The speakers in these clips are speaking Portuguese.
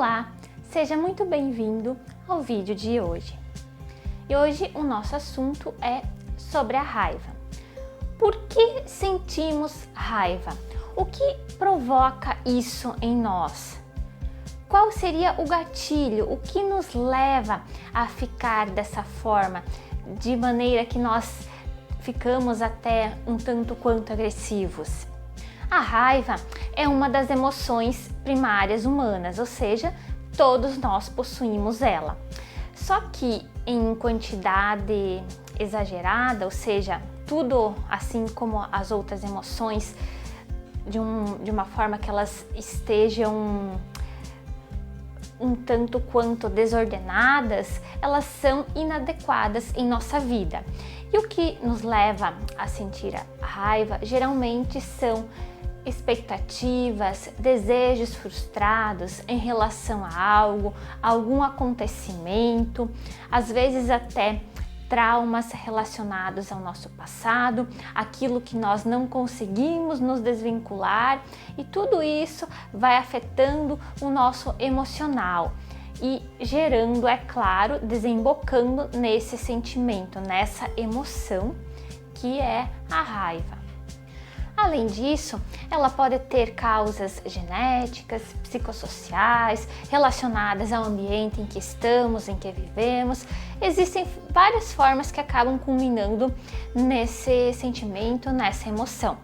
Olá, seja muito bem-vindo ao vídeo de hoje. E hoje o nosso assunto é sobre a raiva. Por que sentimos raiva? O que provoca isso em nós? Qual seria o gatilho? O que nos leva a ficar dessa forma, de maneira que nós ficamos até um tanto quanto agressivos? A raiva é uma das emoções primárias humanas, ou seja, todos nós possuímos ela. Só que em quantidade exagerada, ou seja, tudo assim como as outras emoções, de uma forma que elas estejam um tanto quanto desordenadas, elas são inadequadas em nossa vida. E o que nos leva a sentir a raiva geralmente são expectativas, desejos frustrados em relação a algo, algum acontecimento, às vezes até traumas relacionados ao nosso passado, aquilo que nós não conseguimos nos desvincular, e tudo isso vai afetando o nosso emocional e gerando, é claro, desembocando nesse sentimento, nessa emoção que é a raiva. Além disso, ela pode ter causas genéticas, psicossociais, relacionadas ao ambiente em que estamos, em que vivemos. Existem várias formas que acabam culminando nesse sentimento, nessa emoção.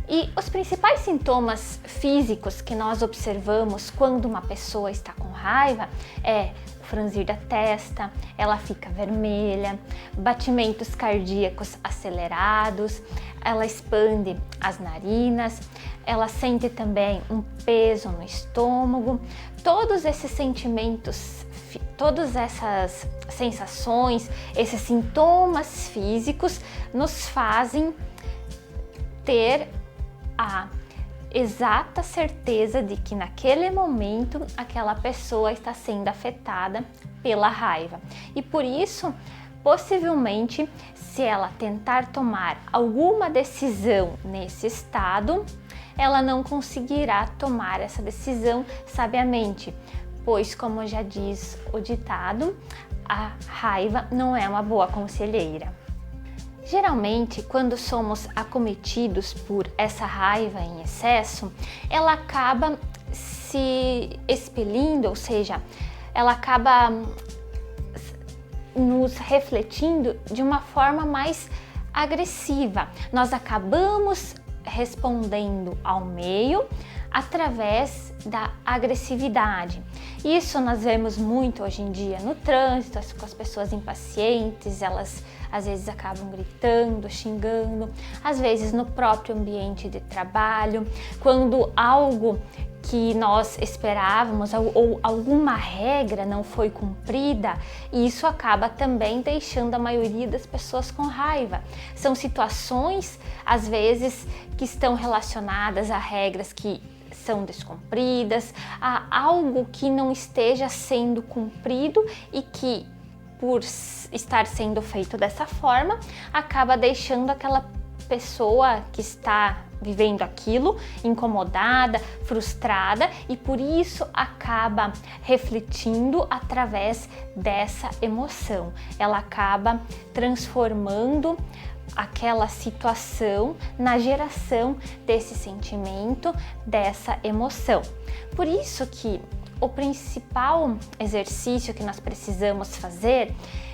E os principais sintomas físicos que nós observamos quando uma pessoa está com raiva é o franzir da testa, ela fica vermelha, batimentos cardíacos acelerados, ela expande as narinas, ela sente também um peso no estômago. Todos esses sentimentos, todas essas sensações, esses sintomas físicos nos fazem ter a exata certeza de que naquele momento aquela pessoa está sendo afetada pela raiva. E por isso, possivelmente, se ela tentar tomar alguma decisão nesse estado, ela não conseguirá tomar essa decisão sabiamente, pois, como já diz o ditado, a raiva não é uma boa conselheira. Geralmente, quando somos acometidos por essa raiva em excesso, ela acaba se expelindo, ou seja, ela acaba nos refletindo de uma forma mais agressiva. Nós acabamos respondendo ao meio através da agressividade. Isso nós vemos muito hoje em dia no trânsito, com as pessoas impacientes, elas às vezes acabam gritando, xingando, às vezes no próprio ambiente de trabalho, quando algo que nós esperávamos ou alguma regra não foi cumprida, e isso acaba também deixando a maioria das pessoas com raiva. São situações, às vezes, que estão relacionadas a regras que são descumpridas, a algo que não esteja sendo cumprido e que, por estar sendo feito dessa forma, acaba deixando aquela pessoa que está vivendo aquilo incomodada, frustrada, e por isso acaba refletindo através dessa emoção. Ela acaba transformando aquela situação na geração desse sentimento, dessa emoção. Por isso que o principal exercício que nós precisamos fazer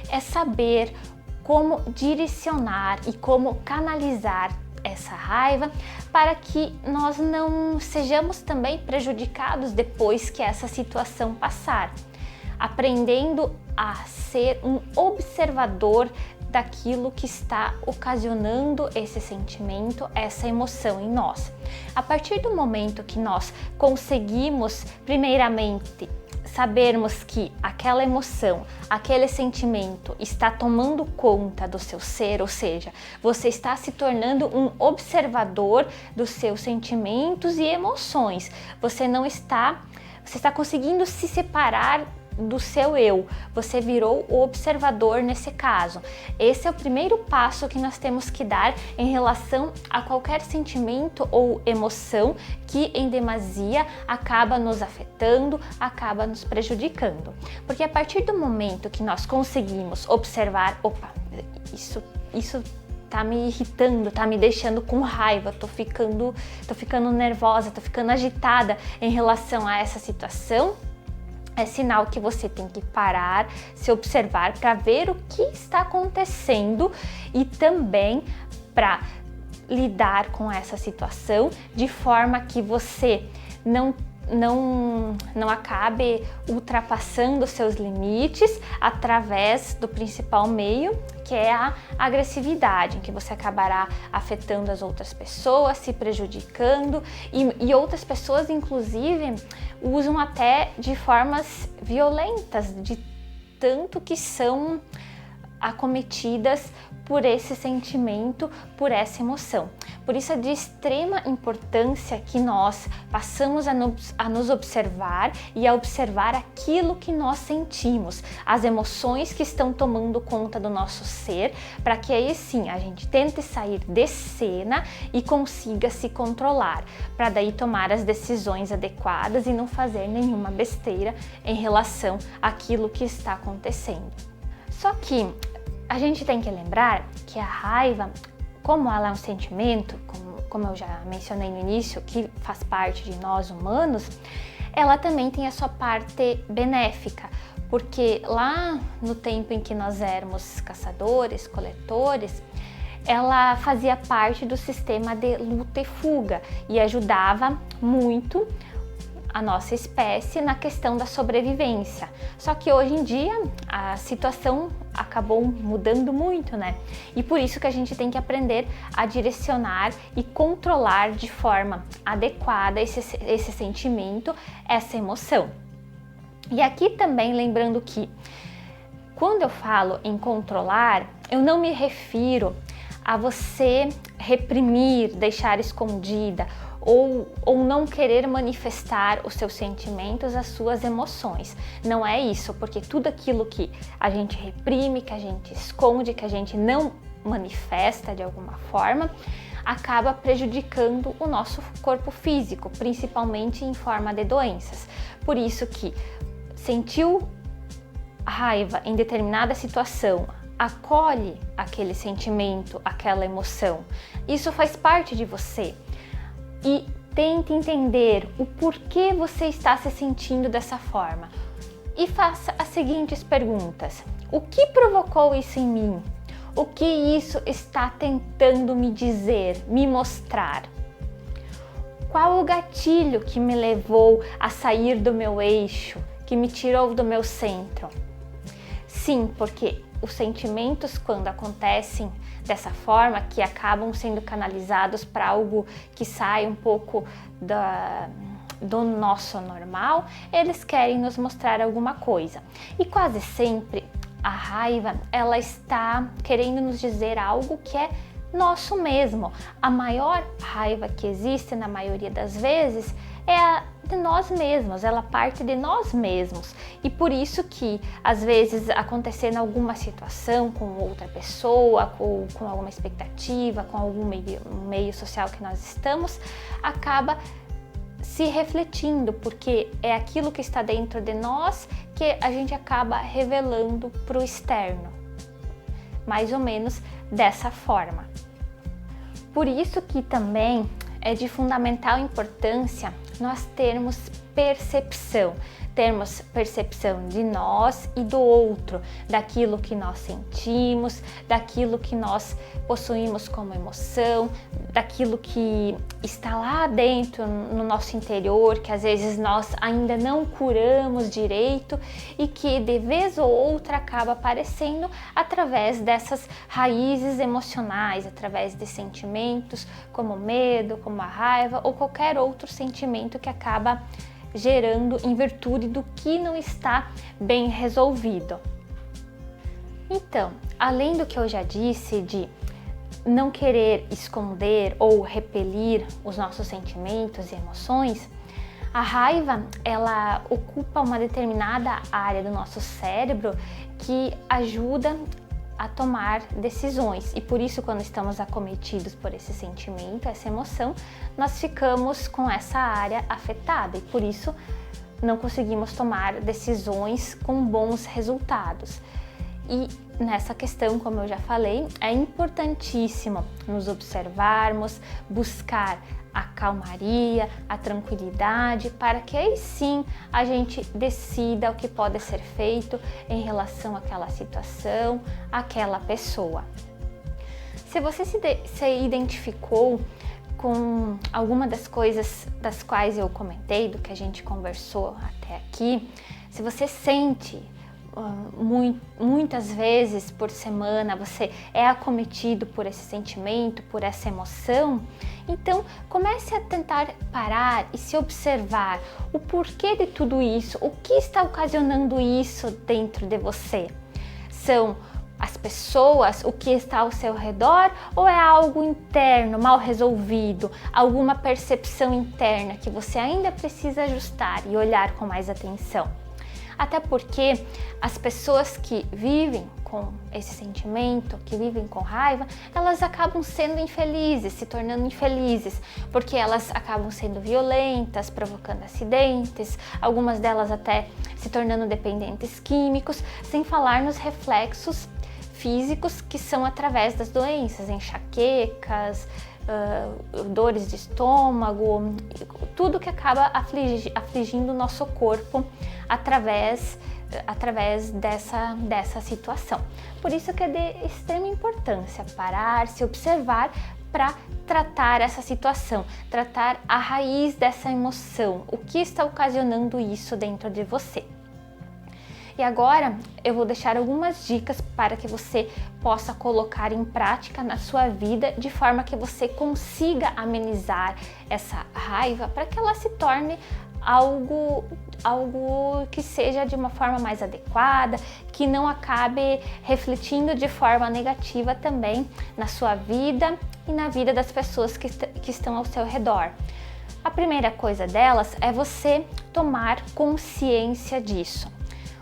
é saber como direcionar e como canalizar essa raiva para que nós não sejamos também prejudicados depois que essa situação passar. Aprendendo a ser um observador daquilo que está ocasionando esse sentimento, essa emoção em nós. A partir do momento que nós conseguimos, primeiramente, sabermos que aquela emoção, aquele sentimento está tomando conta do seu ser, ou seja, você está se tornando um observador dos seus sentimentos e emoções. Você está conseguindo se separar do seu eu, você virou o observador nesse caso. Esse é o primeiro passo que nós temos que dar em relação a qualquer sentimento ou emoção que em demasia acaba nos afetando, acaba nos prejudicando. Porque a partir do momento que nós conseguimos observar, opa, isso tá me irritando, tá me deixando com raiva, tô ficando nervosa, tô ficando agitada em relação a essa situação, é sinal que você tem que parar, se observar para ver o que está acontecendo e também para lidar com essa situação de forma que você não acabe ultrapassando seus limites através do principal meio, que é a agressividade, em que você acabará afetando as outras pessoas, se prejudicando e outras pessoas, inclusive, usam até de formas violentas, de tanto que são acometidas por esse sentimento, por essa emoção. Por isso é de extrema importância que nós passamos a nos observar e a observar aquilo que nós sentimos, as emoções que estão tomando conta do nosso ser, para que aí sim a gente tente sair de cena e consiga se controlar, para daí tomar as decisões adequadas e não fazer nenhuma besteira em relação àquilo que está acontecendo. Só que a gente tem que lembrar que a raiva, como ela é um sentimento, como eu já mencionei no início, que faz parte de nós humanos, ela também tem a sua parte benéfica, porque lá no tempo em que nós éramos caçadores, coletores, ela fazia parte do sistema de luta e fuga e ajudava muito a nossa espécie na questão da sobrevivência. Só que hoje em dia a situação acabou mudando muito, né? E por isso que a gente tem que aprender a direcionar e controlar de forma adequada esse sentimento, essa emoção. E aqui também lembrando que quando eu falo em controlar, eu não me refiro a você reprimir, deixar escondida ou não querer manifestar os seus sentimentos, as suas emoções. Não é isso, porque tudo aquilo que a gente reprime, que a gente esconde, que a gente não manifesta de alguma forma, acaba prejudicando o nosso corpo físico, principalmente em forma de doenças. Por isso que sentiu raiva em determinada situação, acolhe aquele sentimento, aquela emoção. Isso faz parte de você. E tente entender o porquê você está se sentindo dessa forma. E faça as seguintes perguntas: o que provocou isso em mim? O que isso está tentando me dizer, me mostrar? Qual o gatilho que me levou a sair do meu eixo, que me tirou do meu centro? Sim, porque os sentimentos, quando acontecem dessa forma, que acabam sendo canalizados para algo que sai um pouco do nosso normal, eles querem nos mostrar alguma coisa. E quase sempre a raiva, ela está querendo nos dizer algo que é nosso mesmo. A maior raiva que existe, na maioria das vezes, é a de nós mesmos, ela parte de nós mesmos. E por isso que, às vezes, acontecendo alguma situação com outra pessoa, com alguma expectativa, com algum meio social que nós estamos, acaba se refletindo, porque é aquilo que está dentro de nós que a gente acaba revelando para o externo. Mais ou menos dessa forma. Por isso que também é de fundamental importância nós termos percepção de nós e do outro, daquilo que nós sentimos, daquilo que nós possuímos como emoção, daquilo que está lá dentro no nosso interior, que às vezes nós ainda não curamos direito e que de vez ou outra acaba aparecendo através dessas raízes emocionais, através de sentimentos como o medo, como a raiva ou qualquer outro sentimento que acaba gerando em virtude do que não está bem resolvido. Então, além do que eu já disse de não querer esconder ou repelir os nossos sentimentos e emoções, A raiva, ela ocupa uma determinada área do nosso cérebro que ajuda a tomar decisões, e por isso, quando estamos acometidos por esse sentimento, essa emoção, nós ficamos com essa área afetada e por isso não conseguimos tomar decisões com bons resultados. E nessa questão, como eu já falei, é importantíssimo nos observarmos, buscar a calmaria, a tranquilidade, para que aí sim a gente decida o que pode ser feito em relação àquela situação, àquela pessoa. Se você se identificou com alguma das coisas das quais eu comentei, do que a gente conversou até aqui, se você sente muitas vezes por semana você é acometido por esse sentimento, por essa emoção, então comece a tentar parar e se observar o porquê de tudo isso, o que está ocasionando isso dentro de você. São as pessoas, o que está ao seu redor, ou é algo interno, mal resolvido, alguma percepção interna que você ainda precisa ajustar e olhar com mais atenção? Até porque as pessoas que vivem com esse sentimento, que vivem com raiva, elas acabam sendo infelizes, se tornando infelizes, porque elas acabam sendo violentas, provocando acidentes, algumas delas até se tornando dependentes químicos, sem falar nos reflexos físicos que são através das doenças, enxaquecas, dores de estômago, tudo que acaba afligindo o nosso corpo através dessa situação. Por isso que é de extrema importância parar, se observar para tratar essa situação, tratar a raiz dessa emoção, o que está ocasionando isso dentro de você. E agora eu vou deixar algumas dicas para que você possa colocar em prática na sua vida, de forma que você consiga amenizar essa raiva, para que ela se torne algo que seja de uma forma mais adequada, que não acabe refletindo de forma negativa também na sua vida e na vida das pessoas que estão ao seu redor. A primeira coisa delas é você tomar consciência disso.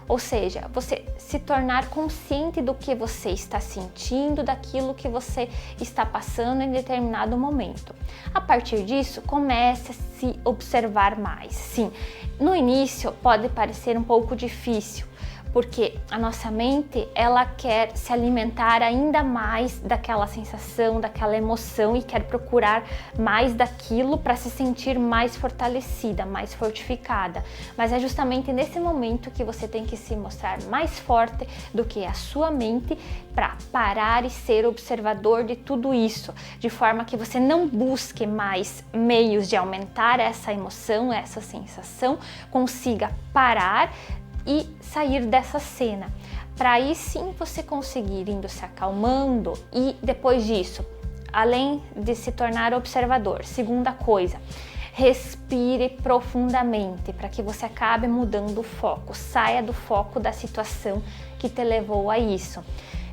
Ou seja, você se tornar consciente do que você está sentindo, daquilo que você está passando em determinado momento. A partir disso, comece a se observar mais. Sim, no início pode parecer um pouco difícil, porque a nossa mente, ela quer se alimentar ainda mais daquela sensação, daquela emoção e quer procurar mais daquilo para se sentir mais fortalecida, mais fortificada. Mas é justamente nesse momento que você tem que se mostrar mais forte do que a sua mente, para parar e ser observador de tudo isso, de forma que você não busque mais meios de aumentar essa emoção, essa sensação, consiga parar e sair dessa cena, para aí sim você conseguir indo se acalmando. E depois disso, além de se tornar observador, segunda coisa, respire profundamente, para que você acabe mudando o foco, saia do foco da situação que te levou a isso.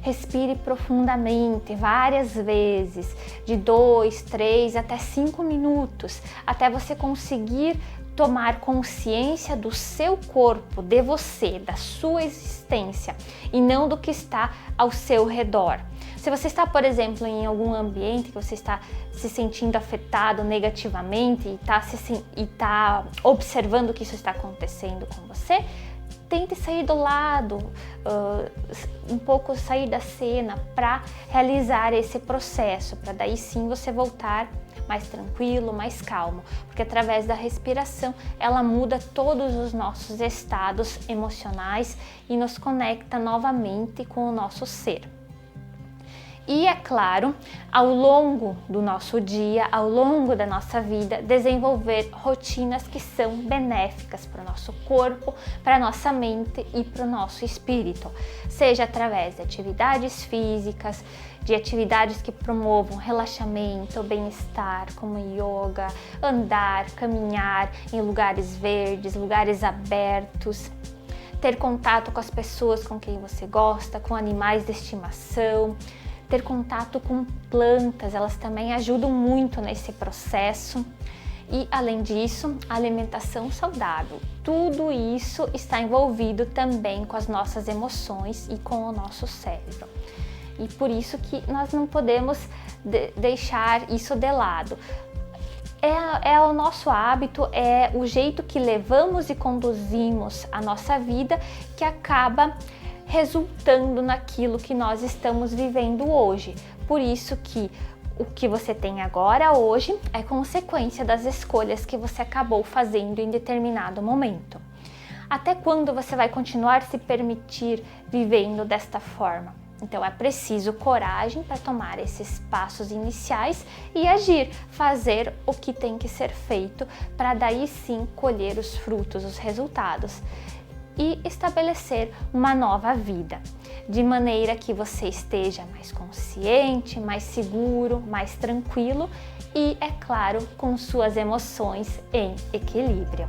Respire profundamente várias vezes, de 2, 3 até 5 minutos, até você conseguir tomar consciência do seu corpo, de você, da sua existência e não do que está ao seu redor. Se você está, por exemplo, em algum ambiente que você está se sentindo afetado negativamente e está observando que isso está acontecendo com você, tente sair do lado, um pouco sair da cena para realizar esse processo, para daí sim você voltar mais tranquilo, mais calmo, porque através da respiração ela muda todos os nossos estados emocionais e nos conecta novamente com o nosso ser. E é claro, ao longo do nosso dia, ao longo da nossa vida, desenvolver rotinas que são benéficas para o nosso corpo, para a nossa mente e para o nosso espírito, seja através de atividades físicas, de atividades que promovam relaxamento, bem-estar, como yoga, andar, caminhar em lugares verdes, lugares abertos, ter contato com as pessoas com quem você gosta, com animais de estimação, ter contato com plantas, elas também ajudam muito nesse processo. E além disso, alimentação saudável. Tudo isso está envolvido também com as nossas emoções e com o nosso cérebro. E por isso que nós não podemos deixar isso de lado. É o nosso hábito, é o jeito que levamos e conduzimos a nossa vida que acaba resultando naquilo que nós estamos vivendo hoje. Por isso que o que você tem agora, hoje, é consequência das escolhas que você acabou fazendo em determinado momento. Até quando você vai continuar se permitir vivendo desta forma? Então é preciso coragem para tomar esses passos iniciais e agir, fazer o que tem que ser feito para daí sim colher os frutos, os resultados e estabelecer uma nova vida, de maneira que você esteja mais consciente, mais seguro, mais tranquilo e, é claro, com suas emoções em equilíbrio.